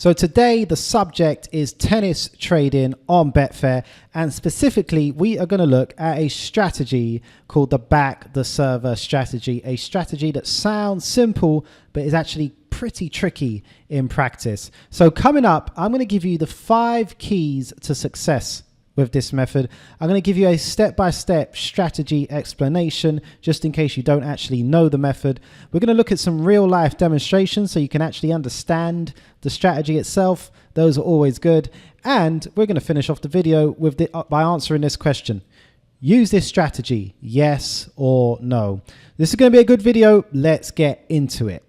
So today the subject is tennis trading on Betfair, and specifically we are going to look at a strategy called the back the server strategy, a strategy that sounds simple but is actually pretty tricky in practice. So coming up, I'm going to give you the 5 keys to success with this method. I'm going to give you a step-by-step strategy explanation just in case you don't actually know the method. We're going to look at some real-life demonstrations so you can actually understand the strategy itself. Those are always good. And we're going to finish off the video with by answering this question. Use this strategy, yes or no? This is going to be a good video. Let's get into it.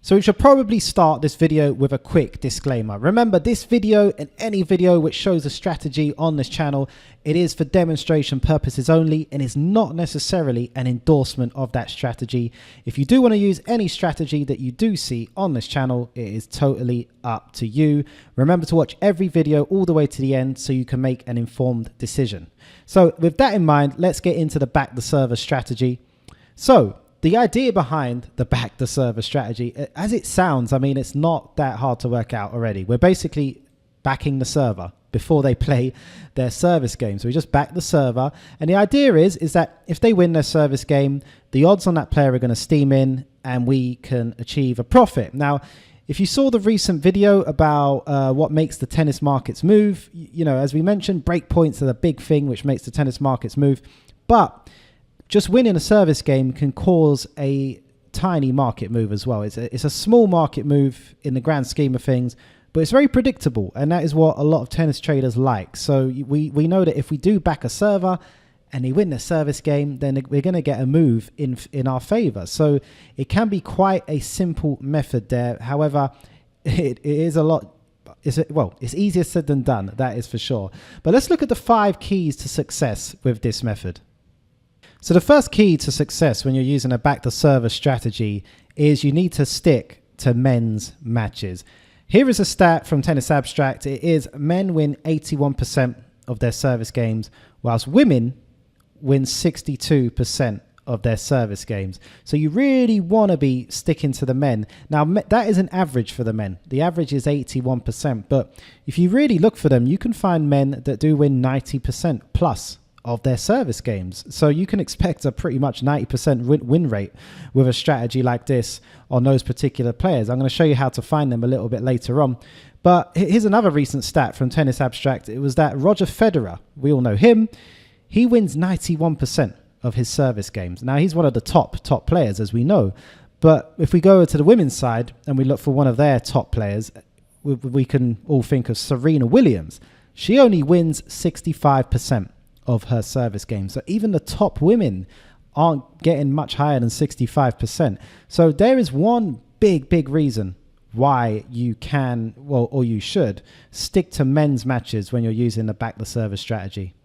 So we should probably start this video with a quick disclaimer. Remember, this video and any video which shows a strategy on this channel, it is for demonstration purposes only and is not necessarily an endorsement of that strategy. If you do want to use any strategy that you do see on this channel, it is totally up to you. Remember to watch every video all the way to the end so you can make an informed decision. So with that in mind, let's get into the back the server strategy. So the idea behind the back the server strategy, as it sounds, I mean, it's not that hard to work out already. We're basically backing the server before they play their service game. So we just back the server. And the idea is that if they win their service game, the odds on that player are going to steam in and we can achieve a profit. Now, if you saw the recent video about what makes the tennis markets move, you know, as we mentioned, breakpoints are the big thing which makes the tennis markets move. But just winning a service game can cause a tiny market move as well. It's a small market move in the grand scheme of things, but it's very predictable, and that is what a lot of tennis traders like. So we know that if we do back a server and they win the service game, then we're going to get a move in our favor. So it can be quite a simple method there. However, it is a lot. It's easier said than done, that is for sure. But let's look at the 5 keys to success with this method. So the first key to success when you're using a back the server strategy is you need to stick to men's matches. Here is a stat from Tennis Abstract. It is men win 81% of their service games, whilst women win 62% of their service games. So you really want to be sticking to the men. Now, that is an average for the men. The average is 81%. But if you really look for them, you can find men that do win 90% plus of their service games. So you can expect a pretty much 90% win rate with a strategy like this on those particular players. I'm going to show you how to find them a little bit later on. But here's another recent stat from Tennis Abstract. It was that Roger Federer, we all know him, he wins 91% of his service games. Now, he's one of the top players, as we know. But if we go over to the women's side and we look for one of their top players, we can all think of Serena Williams. She only wins 65% of her service game. So even the top women aren't getting much higher than 65%. So there is one big reason why you can, or you should, stick to men's matches when you're using the back the server strategy.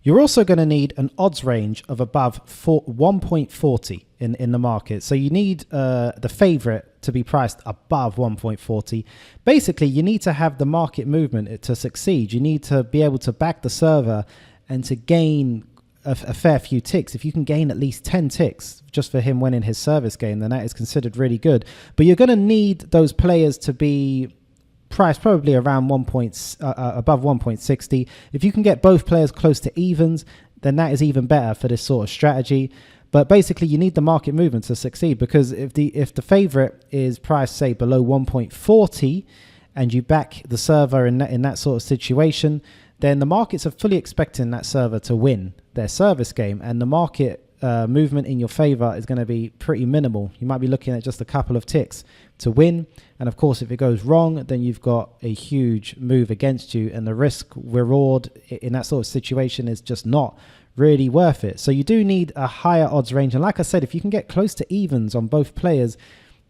You're also going to need an odds range of above 1.40 in the market. So you need the favorite to be priced above 1.40. Basically, you need to have the market movement to succeed. You need to be able to back the server and to gain a fair few ticks. If you can gain at least 10 ticks just for him winning his service game, then that is considered really good. But you're going to need those players to be priced probably around above 1.60. If you can get both players close to evens, then that is even better for this sort of strategy. But basically, you need the market movement to succeed, because if the favorite is priced, say, below 1.40 and you back the server in that sort of situation, then the markets are fully expecting that server to win their service game, and the market movement in your favor is going to be pretty minimal. You might be looking at just a couple of ticks to win, and of course if it goes wrong, then you've got a huge move against you, and the risk reward in that sort of situation is just not really worth it. So you do need a higher odds range, and like I said, if you can get close to evens on both players,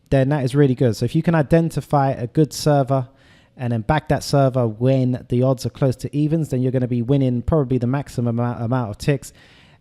then that is really good. So if you can identify a good server and then back that server when the odds are close to evens, then you're going to be winning probably the maximum amount of ticks.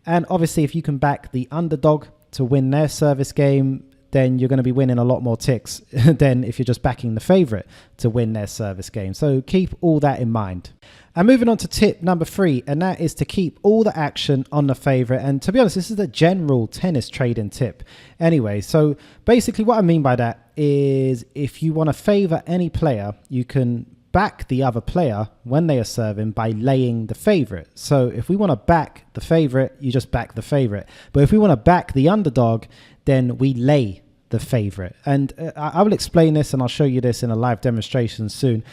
And obviously, if you can back the underdog to win their service game, then you're going to be winning a lot more ticks than if you're just backing the favorite to win their service game. So keep all that in mind. And moving on to tip number 3, and that is to keep all the action on the favorite. And to be honest, this is a general tennis trading tip anyway. So basically what I mean by that is if you want to favor any player, you can back the other player when they are serving by laying the favorite. So if we want to back the favorite, you just back the favorite. But if we want to back the underdog, then we lay the favorite. And I will explain this and I'll show you this in a live demonstration soon.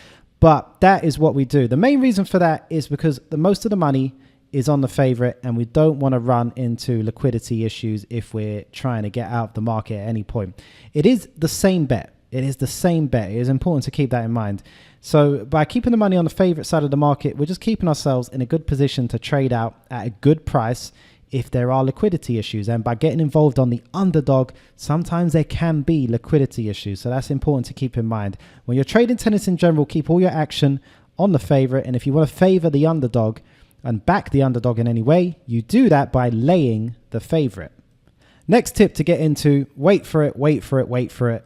But that is what we do. The main reason for that is because most of the money is on the favorite, and we don't want to run into liquidity issues if we're trying to get out of the market at any point. It is the same bet. It is the same bet. It is important to keep that in mind. So by keeping the money on the favorite side of the market, we're just keeping ourselves in a good position to trade out at a good price if there are liquidity issues. And by getting involved on the underdog, sometimes there can be liquidity issues. So that's important to keep in mind. When you're trading tennis in general, keep all your action on the favorite. And if you want to favor the underdog and back the underdog in any way, you do that by laying the favorite. Next tip to get into, wait for it, wait for it, wait for it.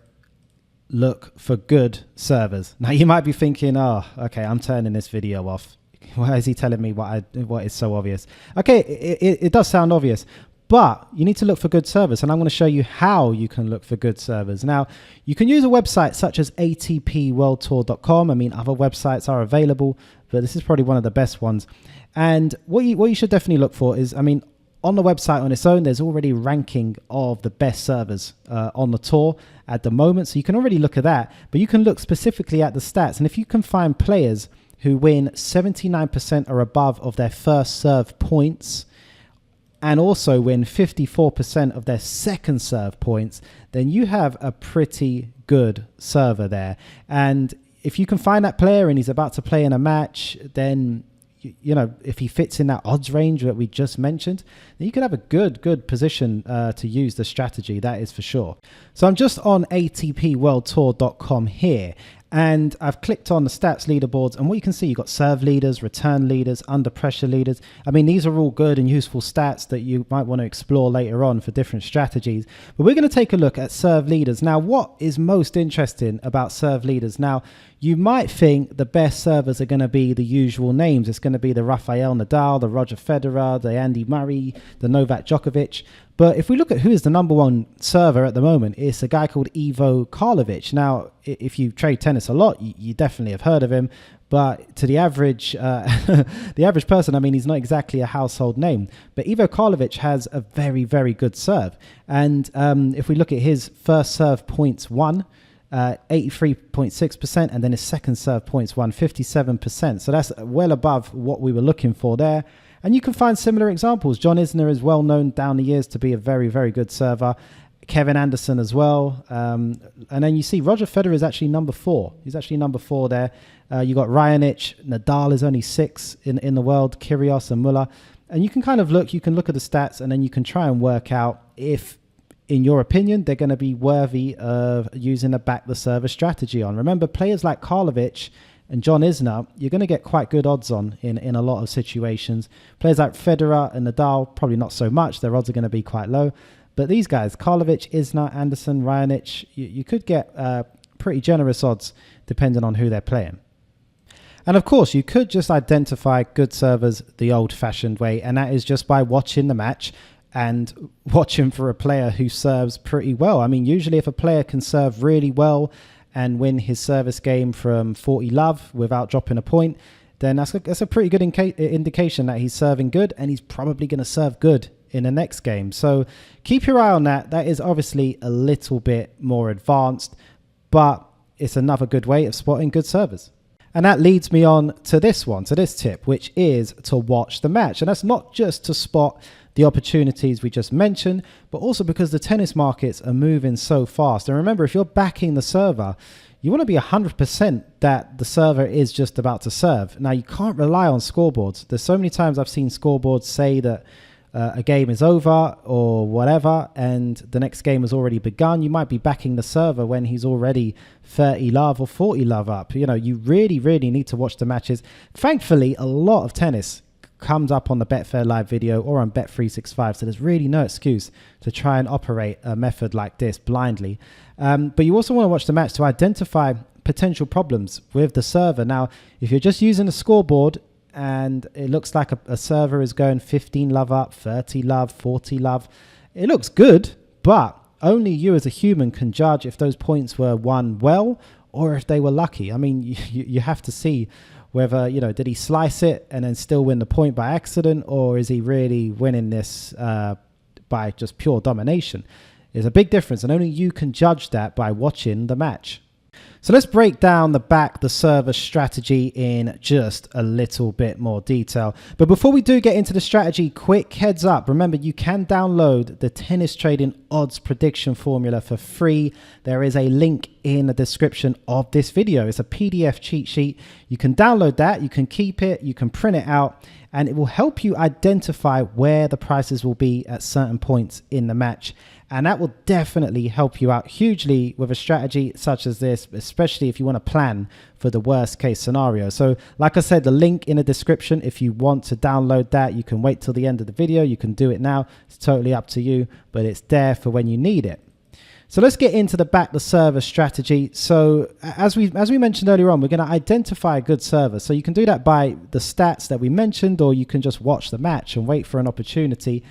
Look for good servers. Now you might be thinking, oh, okay, I'm turning this video off. Why is he telling me what is so obvious? Okay, it does sound obvious, but you need to look for good servers, and I'm going to show you how you can look for good servers. Now, you can use a website such as atpworldtour.com. I mean, other websites are available, but this is probably one of the best ones. And what you should definitely look for is, I mean, on the website on its own, there's already ranking of the best servers on the tour at the moment, so you can already look at that, but you can look specifically at the stats. And if you can find players who win 79% or above of their first serve points and also win 54% of their second serve points, then you have a pretty good server there. And if you can find that player and he's about to play in a match, then you know, if he fits in that odds range that we just mentioned, then you could have a good position to use the strategy, that is for sure. So I'm just on atpworldtour.com here, and I've clicked on the stats leaderboards, and what you can see, you've got serve leaders, return leaders, under pressure leaders. I mean, these are all good and useful stats that you might want to explore later on for different strategies. But we're going to take a look at serve leaders. Now, what is most interesting about serve leaders? Now, you might think the best servers are going to be the usual names. It's going to be the Rafael Nadal, the Roger Federer, the Andy Murray, the Novak Djokovic. But if we look at who is the number one server at the moment, it's a guy called Ivo Karlovic. Now, if you trade tennis a lot, you definitely have heard of him. But to the average person, I mean, he's not exactly a household name. But Ivo Karlovic has a very, very good serve. And if we look at his first serve points won, 83.6%, and then his second serve points won 57%. So that's well above what we were looking for there. And you can find similar examples. John Isner is well known down the years to be a very, very good server. Kevin Anderson as well. And then you see Roger Federer is actually number 4. He's actually number 4 there. You got Raonic. Nadal is only 6 in the world. Kyrgios and Muller. And you can kind of look, you can look at the stats, and then you can try and work out if, in your opinion, they're going to be worthy of using a back the server strategy on. Remember, players like Karlovic and John Isner, you're going to get quite good odds on in a lot of situations. Players like Federer and Nadal, probably not so much. Their odds are going to be quite low. But these guys, Karlovic, Isner, Anderson, Raonic, you could get pretty generous odds depending on who they're playing. And of course, you could just identify good servers the old-fashioned way, and that is just by watching the match and watching for a player who serves pretty well. I mean, usually if a player can serve really well and win his service game from 40 love without dropping a point, then that's a pretty good indication that he's serving good, and he's probably going to serve good in the next game. So keep your eye on that. That is obviously a little bit more advanced, but it's another good way of spotting good servers. And that leads me on to this tip, which is to watch the match. And that's not just to spot the opportunities we just mentioned, but also because the tennis markets are moving so fast. And remember, if you're backing the server, you want to be 100% that the server is just about to serve. Now, you can't rely on scoreboards. There's so many times I've seen scoreboards say that a game is over or whatever, and the next game has already begun. You might be backing the server when he's already 30 love or 40 love up. You know, you really, really need to watch the matches. Thankfully, a lot of tennis comes up on the Betfair live video or on Bet365. So there's really no excuse to try and operate a method like this blindly. But you also want to watch the match to identify potential problems with the server. Now, if you're just using a scoreboard and it looks like a server is going 15 love up, 30 love, 40 love, it looks good, but only you as a human can judge if those points were won well or if they were lucky. I mean, you have to see whether, did he slice it and then still win the point by accident, or is he really winning this by just pure domination? There's a big difference, and only you can judge that by watching the match. So let's break down the server strategy in just a little bit more detail. But before we do get into the strategy, quick heads up. Remember, you can download the tennis trading odds prediction formula for free. There is a link in the description of this video. It's a PDF cheat sheet. You can download that, you can keep it, you can print it out, and it will help you identify where the prices will be at certain points in the match. And that will definitely help you out hugely with a strategy such as this, especially if you want to plan for the worst case scenario. So like I said, the link in the description, if you want to download that, you can wait till the end of the video. You can do it now. It's totally up to you, but it's there for when you need it. So let's get into the server strategy. So as we mentioned earlier on, we're going to identify a good server. So you can do that by the stats that we mentioned, or you can just watch the match and wait for an opportunity.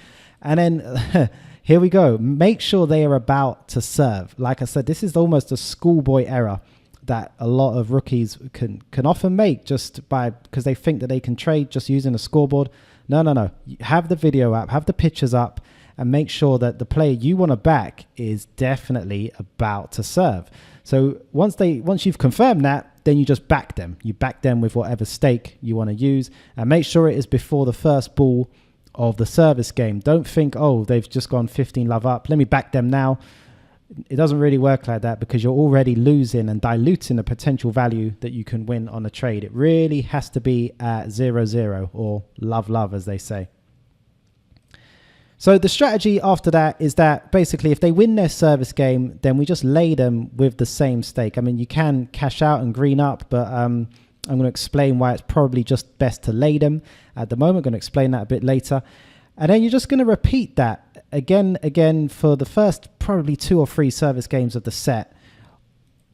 And then here we go. Make sure they are about to serve. Like I said, this is almost a schoolboy error that a lot of rookies can often make just because they think that they can trade just using a scoreboard. No. Have the video up, have the pictures up, and make sure that the player you want to back is definitely about to serve. So once you've confirmed that, then you just back them. You back them with whatever stake you want to use, and make sure it is before the first ball of the service game. Don't think, oh, they've just gone 15 love up, let me back them now. It doesn't really work like that, because you're already losing and diluting the potential value that you can win on a trade. It really has to be at 0-0 or love, as they say. So the strategy after that is that basically if they win their service game, then we just lay them with the same stake. I mean, you can cash out and green up, but I'm going to explain why it's probably just best to lay them at the moment. I'm going to explain that a bit later. And then you're just going to repeat that again for the first probably 2 or 3 service games of the set,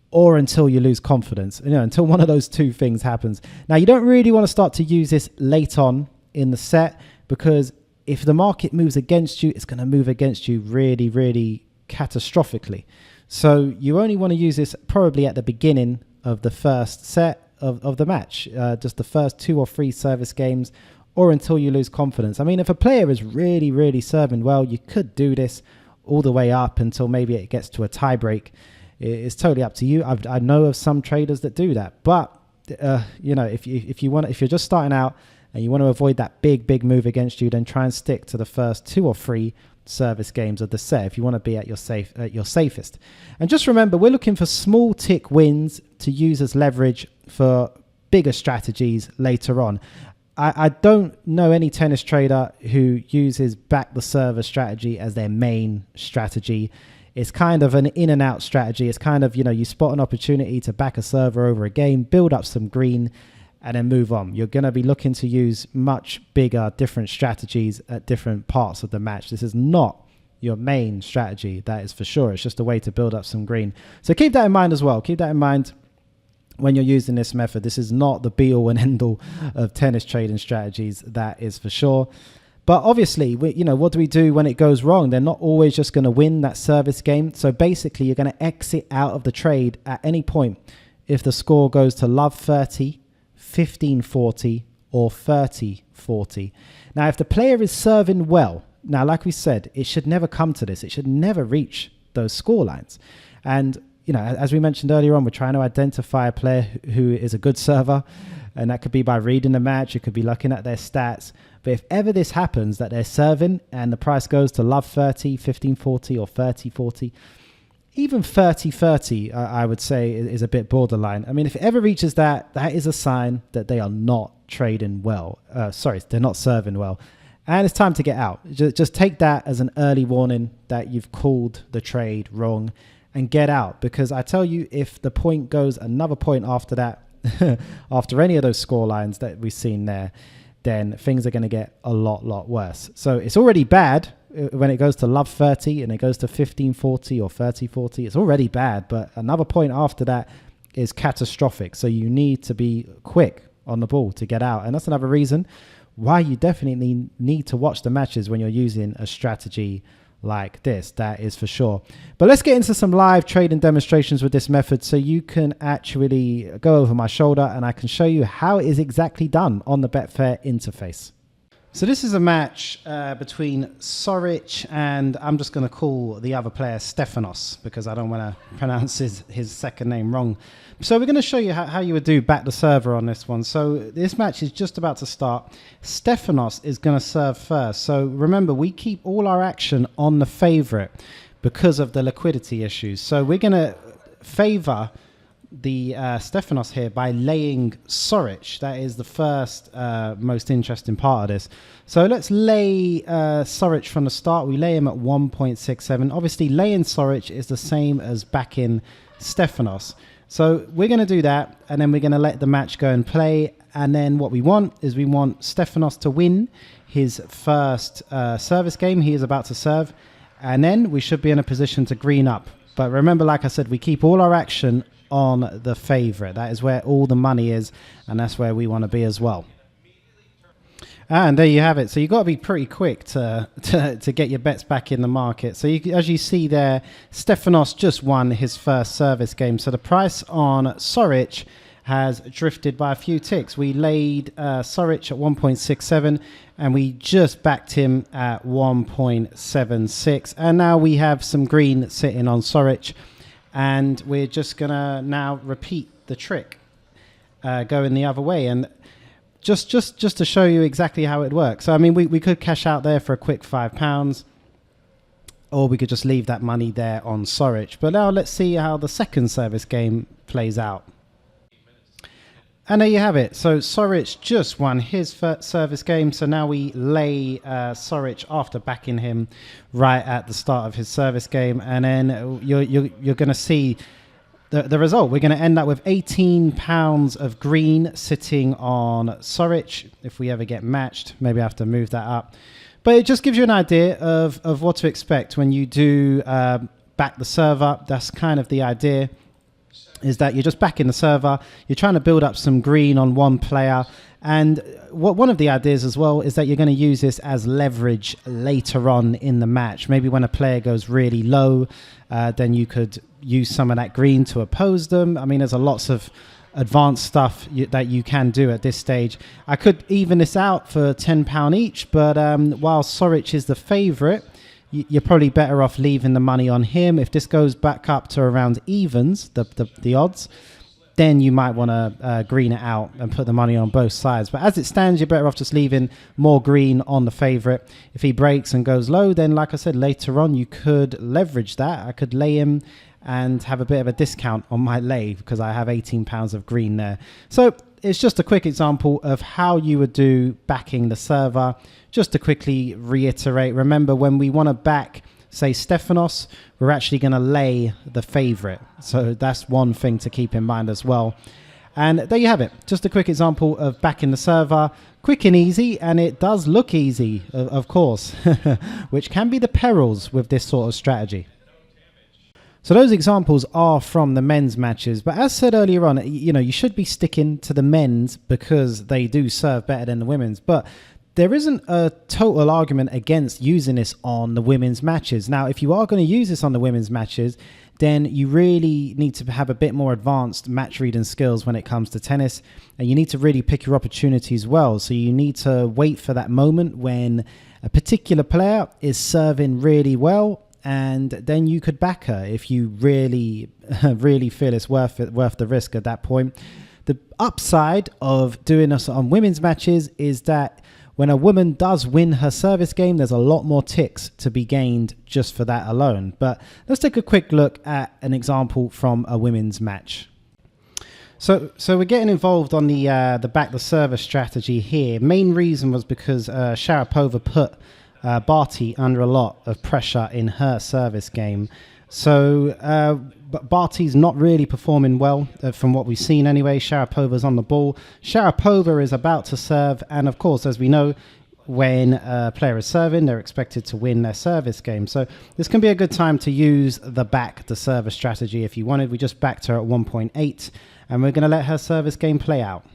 or until you lose confidence, until one of those 2 things happens. Now, you don't really want to start to use this late on in the set, because if the market moves against you, it's going to move against you really, really catastrophically. So you only want to use this probably at the beginning of the first set of the match, just the first 2 or 3 service games, or until you lose confidence. I mean, if a player is really, really serving well, you could do this all the way up until maybe it gets to a tie break. It's totally up to you. I know of some traders that do that, but if you're just starting out and you want to avoid that big move against you, then try and stick to the first 2 or 3 service games of the set if you want to be at your safest. And just remember, we're looking for small tick wins to use as leverage for bigger strategies later on. I don't know any tennis trader who uses back the server strategy as their main strategy. It's kind of an in and out strategy. It's kind of, you spot an opportunity to back a server over a game, build up some green, and then move on. You're going to be looking to use much bigger, different strategies at different parts of the match. This is not your main strategy, that is for sure. It's just a way to build up some green. So keep that in mind as well. Keep that in mind when you're using this method. This is not the be-all and end-all of tennis trading strategies, that is for sure. But obviously, what do we do when it goes wrong? They're not always just going to win that service game. So basically, you're going to exit out of the trade at any point if the score goes to love 30, 15-40, or 30-40. Now, if the player is serving well, now, like we said, it should never come to this. It should never reach those score lines. And, as we mentioned earlier on, we're trying to identify a player who is a good server. And that could be by reading the match. It could be looking at their stats. But if ever this happens, that they're serving and the price goes to love 30, 15-40, or 30-40, even 30-30, I would say, is a bit borderline. I mean, if it ever reaches that, that is a sign that they are not trading well. They're not serving well. And it's time to get out. Just take that as an early warning that you've called the trade wrong and get out. Because I tell you, if the point goes another point after that, after any of those score lines that we've seen there, then things are going to get a lot worse. So it's already bad when it goes to love 30 and it goes to 15-40 or 30-40. It's already bad, but another point after that is catastrophic. So you need to be quick on the ball to get out. And that's another reason why you definitely need to watch the matches when you're using a strategy like this. That is for sure. But let's get into some live trading demonstrations with this method so you can actually go over my shoulder and I can show you how it is exactly done on the Betfair interface. So this is a match between Soric and I'm just going to call the other player Stefanos because I don't want to pronounce his second name wrong. So we're going to show you how you would do back the server on this one. So this match is just about to start. Stefanos is going to serve first. So remember, we keep all our action on the favorite because of the liquidity issues. So we're going to favor the Stefanos here by laying Soric. That is the first most interesting part of this. So let's lay Soric from the start. We lay him at 1.67. Obviously laying Soric is the same as backing Stefanos. So we're going to do that and then we're going to let the match go and play. And then what we want is we want Stefanos to win his first service game. He is about to serve and then we should be in a position to green up. But remember, like I said, we keep all our action on the favorite. That is where all the money is and that's where we want to be as well. And there you have it. So you've got to be pretty quick to get your bets back in the market. So as you see there, Stefanos just won his first service game. So the price on Soric has drifted by a few ticks. We laid Soric at 1.67 and we just backed him at 1.76. And now we have some green sitting on Soric. And we're just going to now repeat the trick, going the other way. And just to show you exactly how it works. So, I mean, we could cash out there for a quick £5, or we could just leave that money there on Soric. But now let's see how the second service game plays out. And there you have it. So Soric just won his first service game. So now we lay Soric after backing him right at the start of his service game. And then you're going to see the result. We're going to end up with £18 of green sitting on Soric. If we ever get matched, maybe I have to move that up. But it just gives you an idea of what to expect when you do back the server. That's kind of the idea. Is that you're just backing the server, you're trying to build up some green on one player, and one of the ideas as well is that you're going to use this as leverage later on in the match. Maybe when a player goes really low, then you could use some of that green to oppose them. I mean, there's lots of advanced stuff that you can do at this stage. I could even this out for £10 each, but while Soric is the favourite, you're probably better off leaving the money on him. If this goes back up to around evens, the odds, then you might want to green it out and put the money on both sides. But as it stands, you're better off just leaving more green on the favourite. If he breaks and goes low, then like I said, later on, you could leverage that. I could lay him and have a bit of a discount on my lay because I have £18 of green there. So it's just a quick example of how you would do backing the server. Just to quickly reiterate, remember when we want to back, say, Stefanos, we're actually going to lay the favorite. So that's one thing to keep in mind as well. And there you have it. Just a quick example of backing the server. Quick and easy, and it does look easy, of course, which can be the perils with this sort of strategy. So those examples are from the men's matches, but as said earlier on, you should be sticking to the men's because they do serve better than the women's. But there isn't a total argument against using this on the women's matches. Now, if you are going to use this on the women's matches, then you really need to have a bit more advanced match reading skills when it comes to tennis, and you need to really pick your opportunities well. So you need to wait for that moment when a particular player is serving really well, and then you could back her if you really feel it's worth the risk at that point. The upside of doing this on women's matches is that when a woman does win her service game, there's a lot more ticks to be gained just for that alone. But let's take a quick look at an example from a women's match. So we're getting involved on the back the server strategy here. Main reason was because Sharapova put Barty under a lot of pressure in her service game. So but Barty's not really performing well from what we've seen anyway. Sharapova's on the ball. Sharapova is about to serve, and of course, as we know, when a player is serving, they're expected to win their service game. So this can be a good time to use the back the server strategy if you wanted. We just backed her at 1.8, and we're going to let her service game play out.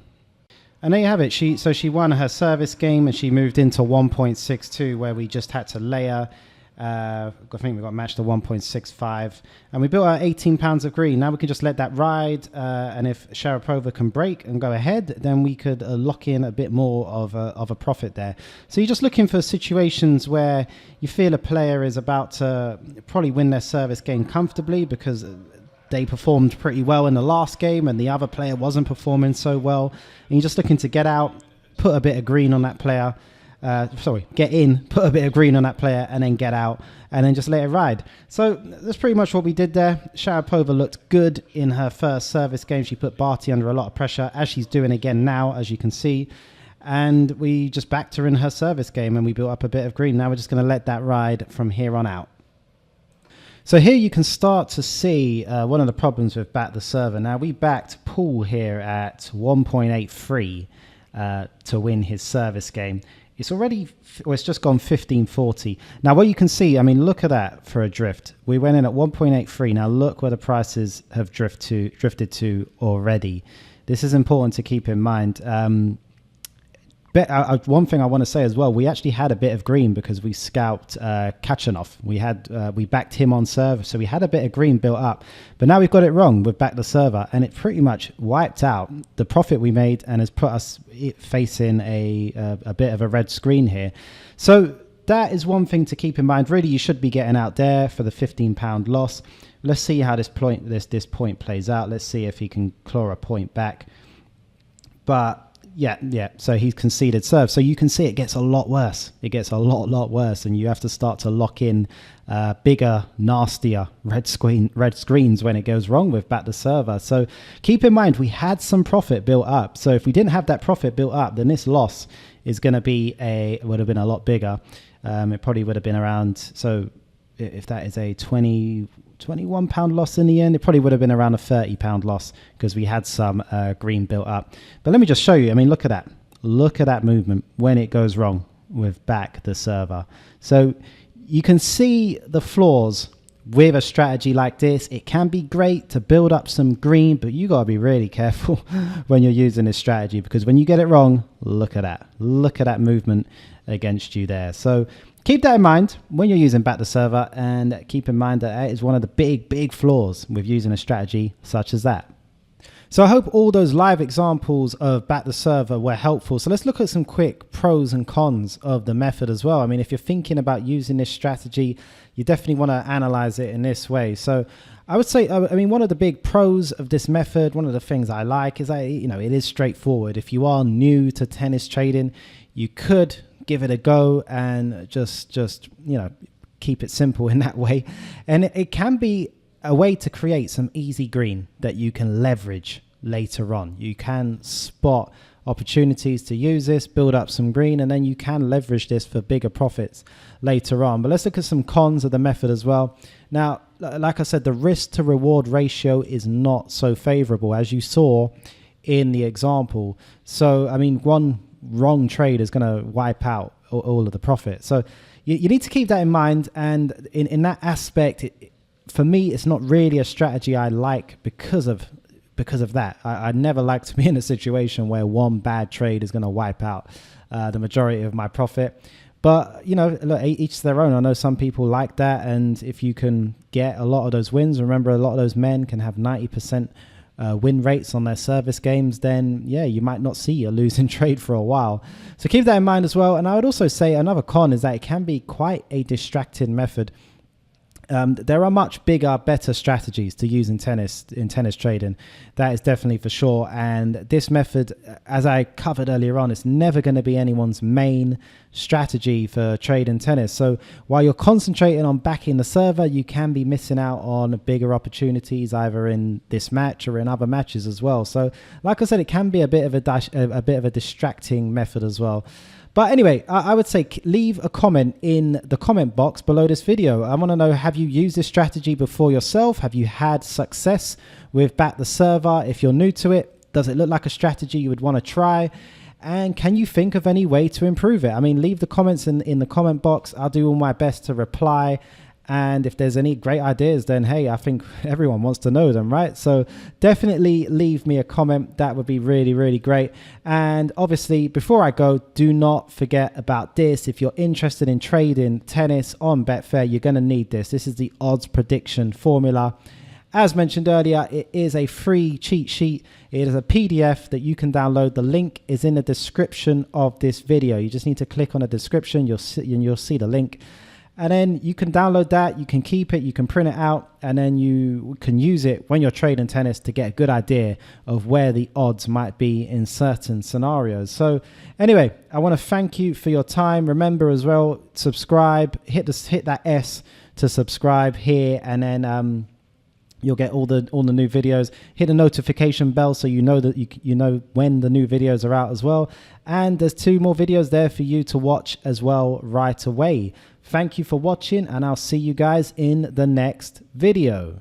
And there you have it. She won her service game, and she moved into 1.62, where we just had to lay her. I think we got matched to 1.65, and we built our 18 pounds of green. Now we can just let that ride, and if Sharapova can break and go ahead, then we could lock in a bit more of a profit there. So you're just looking for situations where you feel a player is about to probably win their service game comfortably because they performed pretty well in the last game and the other player wasn't performing so well, and you're just looking to get out, put a bit of green on that player. Get in, put a bit of green on that player, and then get out, and then just let it ride. So that's pretty much what we did there. Sharapova looked good in her first service game. She put Barty under a lot of pressure, as she's doing again now, as you can see. And we just backed her in her service game, and we built up a bit of green. Now we're just going to let that ride from here on out. So here you can start to see one of the problems with back the server. Now we backed Paul here at 1.83 to win his service game. It's already, well, it's just gone 15.40. Now, what you can see, I mean, look at that for a drift. We went in at 1.83. Now, look where the prices have drifted to already. This is important to keep in mind. One thing I want to say as well, we actually had a bit of green because we scalped Kachanov. We backed him on serve, so we had a bit of green built up. But now we've got it wrong. We've backed the server, and it pretty much wiped out the profit we made and has put us facing a bit of a red screen here. So that is one thing to keep in mind. Really, you should be getting out there for the £15 loss. Let's see how this point plays out. Let's see if he can claw a point back. But yeah. So he's conceded serve. So you can see it gets a lot worse. It gets a lot worse, and you have to start to lock in bigger, nastier red screens when it goes wrong with back the server. So keep in mind, we had some profit built up. So if we didn't have that profit built up, then this loss is going to be would have been a lot bigger. It probably would have been around. So if that is a £21 loss in the end, it probably would have been around a £30 loss because we had some green built up. But let me just show you. I mean, look at that. Look at that movement when it goes wrong with back the server. So you can see the flaws with a strategy like this. It can be great to build up some green, but you got to be really careful when you're using this strategy, because when you get it wrong, look at that. Look at that movement against you there. So keep that in mind when you're using back the server, and keep in mind that is one of the big flaws with using a strategy such as that. So I hope all those live examples of back the server were helpful. So let's look at some quick pros and cons of the method as well. I mean, if you're thinking about using this strategy, you definitely want to analyze it in this way. So I would say, I mean, one of the big pros of this method, one of the things I like is that, you know, it is straightforward. If you are new to tennis trading, you could give it a go and just you know, keep it simple in that way. And it can be a way to create some easy green that you can leverage later on. You can spot opportunities to use this, build up some green, and then you can leverage this for bigger profits later on. But let's look at some cons of the method as well. Now, like I said, the risk to reward ratio is not so favorable, as you saw in the example. So, I mean, one wrong trade is going to wipe out all of the profit. So you need to keep that in mind. And in that aspect, for me, it's not really a strategy I like because of that. I never like to be in a situation where one bad trade is going to wipe out the majority of my profit. But, you know, look, each to their own. I know some people like that. And if you can get a lot of those wins, remember, a lot of those men can have 90% win rates on their service games, then yeah, you might not see a losing trade for a while. So keep that in mind as well. And I would also say another con is that it can be quite a distracting method. There are much bigger, better strategies to use in tennis trading. That is definitely for sure. And this method, as I covered earlier on, is never going to be anyone's main strategy for trading tennis. So while you're concentrating on backing the server, you can be missing out on bigger opportunities either in this match or in other matches as well. So like I said, it can be a bit of a distracting method as well. But anyway, I would say leave a comment in the comment box below this video. I want to know, have you used this strategy before yourself? Have you had success with Back the Server? If you're new to it, does it look like a strategy you would want to try? And can you think of any way to improve it? I mean, leave the comments in the comment box. I'll do all my best to reply. And if there's any great ideas, then hey, I think everyone wants to know them, right? So definitely leave me a comment. That would be really, really great. And obviously, before I go, do not forget about this. If you're interested in trading tennis on Betfair, you're going to need this. This is the odds prediction formula. As mentioned earlier, it is a free cheat sheet. It is a PDF that you can download. The link is in the description of this video. You just need to click on the description. You'll see the link. And then you can download that, you can keep it, you can print it out, and then you can use it when you're trading tennis to get a good idea of where the odds might be in certain scenarios. So anyway, I want to thank you for your time. Remember as well, subscribe, hit that S to subscribe here, and then you'll get all the new videos. Hit the notification bell so you know that you know when the new videos are out as well. And there's 2 more videos there for you to watch as well right away. Thank you for watching, and I'll see you guys in the next video.